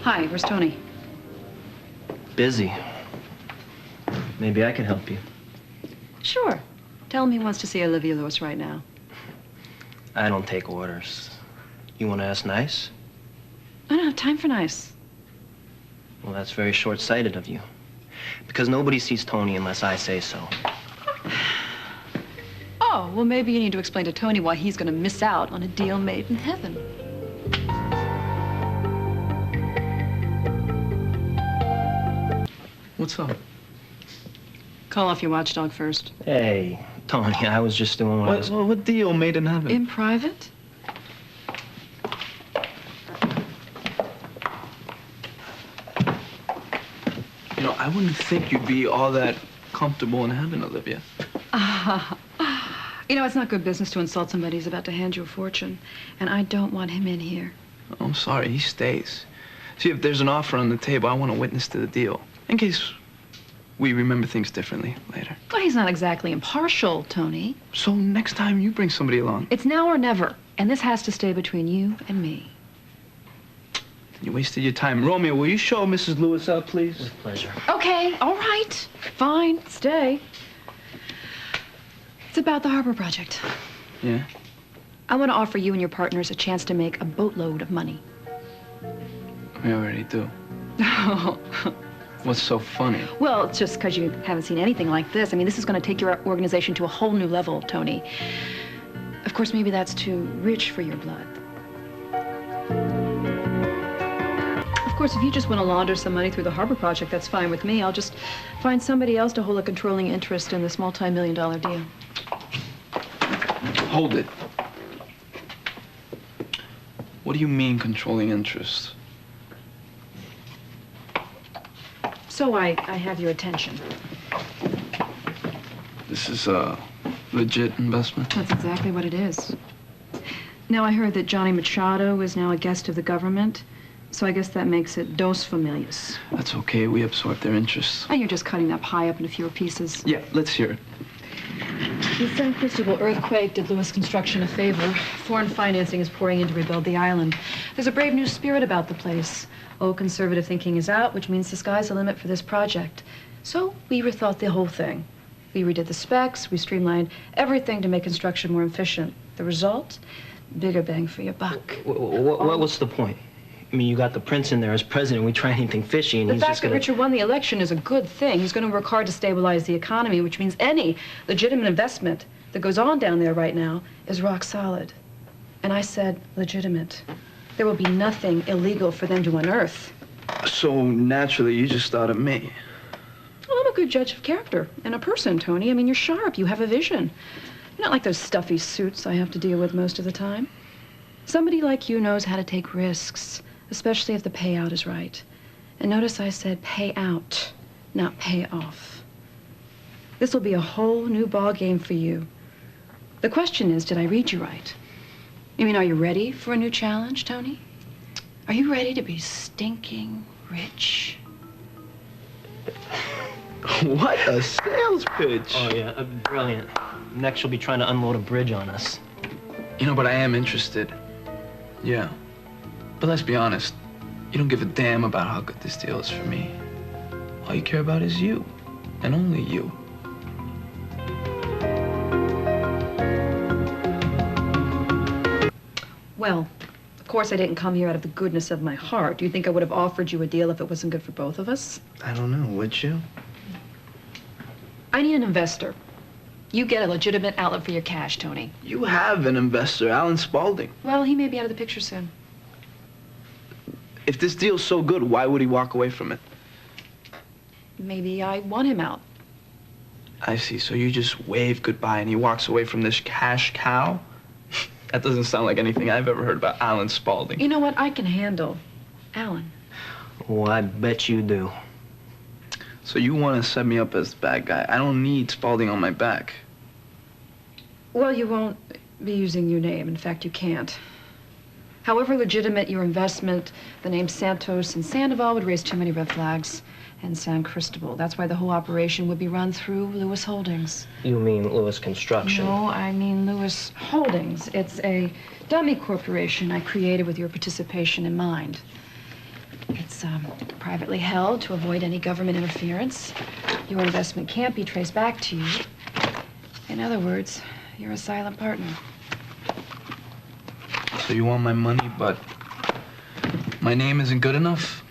Hi, where's Tony? Busy. Maybe I can help you. Sure. Tell him he wants to see Olivia Lewis right now. I don't take orders. You want to ask nice? I don't have time for nice. Well, that's very short-sighted of you. Because nobody sees Tony unless I say so. Oh, well, maybe you need to explain to Tony why he's going to miss out on a deal made in heaven. What's up? Call off your watchdog first. Hey, Tony, I was just doing What deal made in heaven? In private? You know, I wouldn't think you'd be all that comfortable in heaven, Olivia. You know, it's not good business to insult somebody who's about to hand you a fortune. And I don't want him in here. Oh, I'm sorry, he stays. See, if there's an offer on the table, I want a witness to the deal. In case we remember things differently later. Well, he's not exactly impartial, Tony. So next time you bring somebody along. It's now or never. And this has to stay between you and me. You wasted your time. Romeo, will you show Mrs. Lewis out, please? With pleasure. Okay, all right. Fine, stay. It's about the harbor project. Yeah? I want to offer you and your partners a chance to make a boatload of money. We already do. Oh. What's so funny? Well, it's just because you haven't seen anything like this. I mean, this is going to take your organization to a whole new level, Tony. Of course, maybe that's too rich for your blood. Of course, if you just want to launder some money through the harbor project, that's fine with me. I'll just find somebody else to hold a controlling interest in this multi-million-dollar deal. Hold it. What do you mean, controlling interest? So I have your attention. This is a legit investment? That's exactly what it is. Now, I heard that Johnny Machado is now a guest of the government, so I guess that makes it dos familias. That's okay. We absorb their interests. And you're just cutting that pie up into fewer pieces. Yeah, let's hear it. The San Cristobal earthquake did Lewis Construction a favor. Foreign financing is pouring in to rebuild the island. There's a brave new spirit about the place. Old conservative thinking is out, which means the sky's the limit for this project. So we rethought the whole thing. We redid the specs, we streamlined everything to make construction more efficient. The result? Bigger bang for your buck. What's the point? I mean, you got the prince in there as president. We try anything fishy, and the he's fact just that gonna... Richard won the election is a good thing. He's going to work hard to stabilize the economy, which means any legitimate investment that goes on down there right now is rock solid. And I said legitimate. There will be nothing illegal for them to unearth. So naturally, you just thought of me. Well, I'm a good judge of character and a person, Tony. I mean, you're sharp. You have a vision. You're not like those stuffy suits I have to deal with most of the time. Somebody like you knows how to take risks, especially if the payout is right. And notice I said pay out, not pay off. This will be a whole new ball game for you. The question is, did I read you right? I mean, are you ready for a new challenge, Tony? Are you ready to be stinking rich? What a sales pitch. Oh, yeah, brilliant. Next, you'll be trying to unload a bridge on us. You know, but I am interested. Yeah. But let's be honest. You don't give a damn about how good this deal is for me. All you care about is you. And only you. Well, of course I didn't come here out of the goodness of my heart. Do you think I would have offered you a deal if it wasn't good for both of us? I don't know, would you? I need an investor. You get a legitimate outlet for your cash, Tony. You have an investor, Alan Spaulding. Well, he may be out of the picture soon. If this deal's so good, why would he walk away from it? Maybe I want him out. I see. So you just wave goodbye and he walks away from this cash cow? That doesn't sound like anything I've ever heard about Alan Spaulding. You know what? I can handle Alan. Well, I bet you do. So you want to set me up as the bad guy. I don't need Spaulding on my back. Well, you won't be using your name. In fact, you can't. However legitimate your investment, the names Santos and Sandoval would raise too many red flags. And San Cristobal. That's why the whole operation would be run through Lewis Holdings. You mean Lewis Construction? No, I mean Lewis Holdings. It's a dummy corporation I created with your participation in mind. It's privately held to avoid any government interference. Your investment can't be traced back to you. In other words, you're a silent partner. So you want my money, but my name isn't good enough?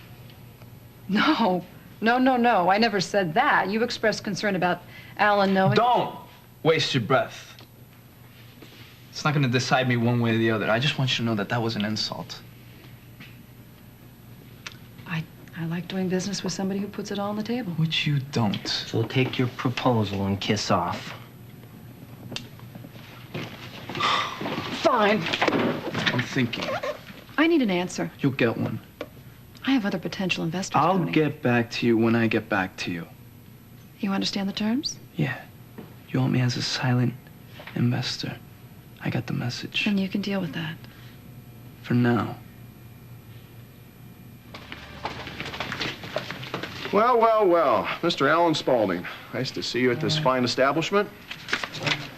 No. No. I never said that. You expressed concern about Alan knowing... Don't waste your breath. It's not going to decide me one way or the other. I just want you to know that that was an insult. I like doing business with somebody who puts it all on the table. Which you don't. So take your proposal and kiss off. Fine. I'm thinking. I need an answer. You'll get one. I have other potential investors. I'll Tony. get back to you when I get back to you. You understand the terms? Yeah. You want me as a silent investor. I got the message. And you can deal with that. For now. Well. Mr. Alan Spaulding. Nice to see you at this fine establishment.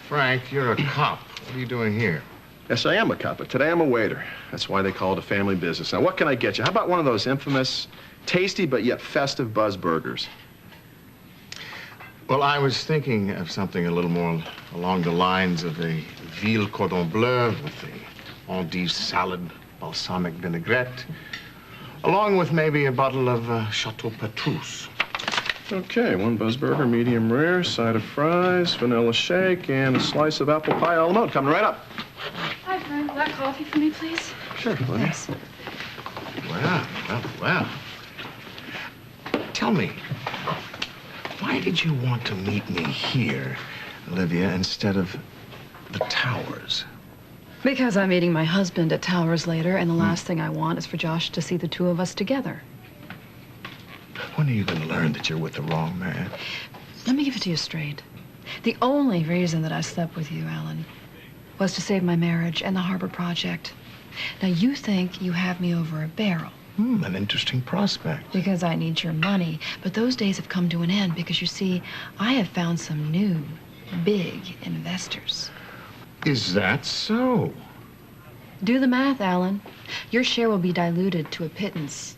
Frank, you're a cop. What are you doing here? Yes, I am a cop, but today I'm a waiter. That's why they call it a family business. Now, what can I get you? How about one of those infamous, tasty but yet festive Buzz burgers? Well, I was thinking of something a little more along the lines of a veal cordon bleu with the endive salad, balsamic vinaigrette, along with maybe a bottle of Chateau Petrus. Okay, one Buzz burger, medium rare, side of fries, vanilla shake, and a slice of apple pie a la mode. Coming right up. Hi, Frank. Black coffee for me, please? Sure, Olivia. Thanks. Well. Tell me, why did you want to meet me here, Olivia, instead of the Towers? Because I'm meeting my husband at Towers later, and the last thing I want is for Josh to see the two of us together. When are you going to learn that you're with the wrong man? Let me give it to you straight. The only reason that I slept with you, Alan, was to save my marriage and the Harbor Project. Now, you think you have me over a barrel. An interesting prospect. Because I need your money. But those days have come to an end because, you see, I have found some new, big investors. Is that so? Do the math, Alan. Your share will be diluted to a pittance.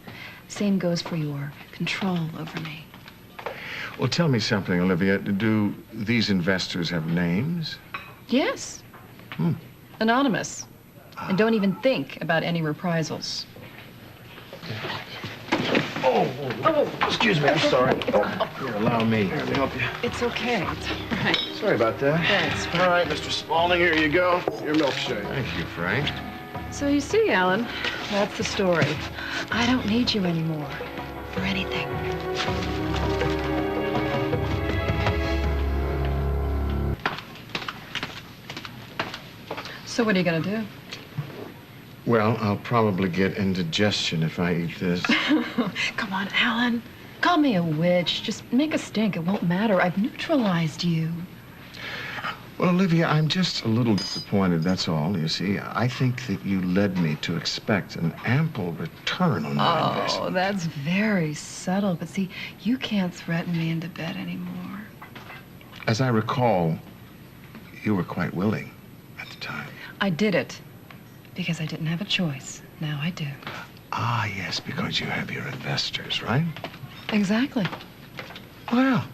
Same goes for your control over me. Well, tell me something, Olivia. Do these investors have names? Yes. Anonymous. And don't even think about any reprisals. Oh, excuse me, I'm sorry. Here, allow me. Let me help you. It's okay. It's all right. Sorry about that. Thanks, Frank. All right, Mr. Spaulding, here you go. Your milkshake. Thank you, Frank. So you see, Alan, that's the story. I don't need you anymore for anything. So what are you gonna do? Well, I'll probably get indigestion if I eat this. Come on, Alan. Call me a witch. Just make a stink. It won't matter. I've neutralized you. Well, Olivia, I'm just a little disappointed, that's all. You see, I think that you led me to expect an ample return on my investment. Oh, that's very subtle. But see, you can't threaten me into bed anymore. As I recall, you were quite willing at the time. I did it because I didn't have a choice. Now I do. Ah, yes, because you have your investors, right? Exactly. Well,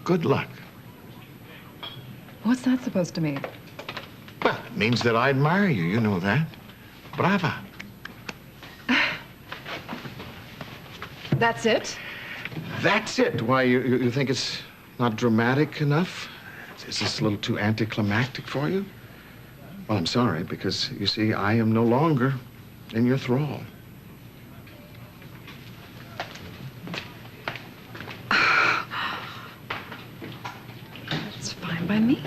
good luck. What's that supposed to mean? Well, it means that I admire you. You know that. Brava. That's it? That's it. Why, you think it's not dramatic enough? Is this a little too anticlimactic for you? Well, I'm sorry, because, you see, I am no longer in your thrall. That's fine by me.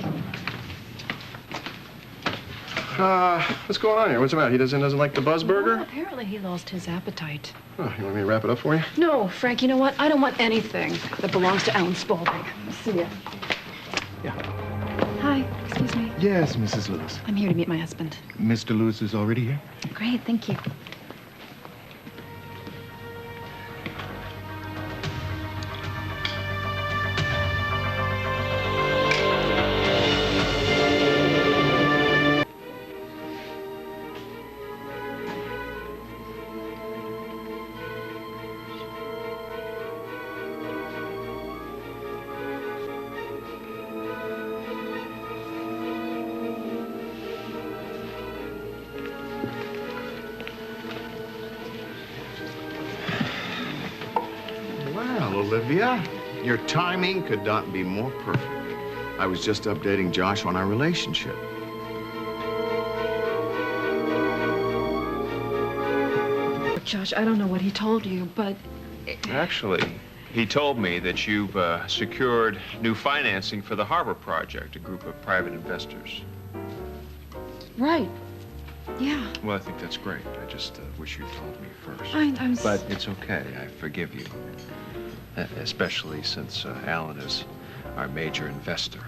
What's going on here? What's the matter? He doesn't like the Buzz burger? Well, apparently he lost his appetite. Oh, you want me to wrap it up for you? No, Frank, you know what? I don't want anything that belongs to Alan Spaulding. See ya. Yeah. Hi, excuse me. Yes, Mrs. Lewis. I'm here to meet my husband. Mr. Lewis is already here? Great, thank you. Olivia. Your timing could not be more perfect. I was just updating Josh on our relationship. Josh, I don't know what he told you, but... Actually, he told me that you've secured new financing for the harbor project, a group of private investors. Right. Yeah. Well, I think that's great. I just wish you'd told me first. I'm... But it's okay. I forgive you. Especially since Alan is our major investor.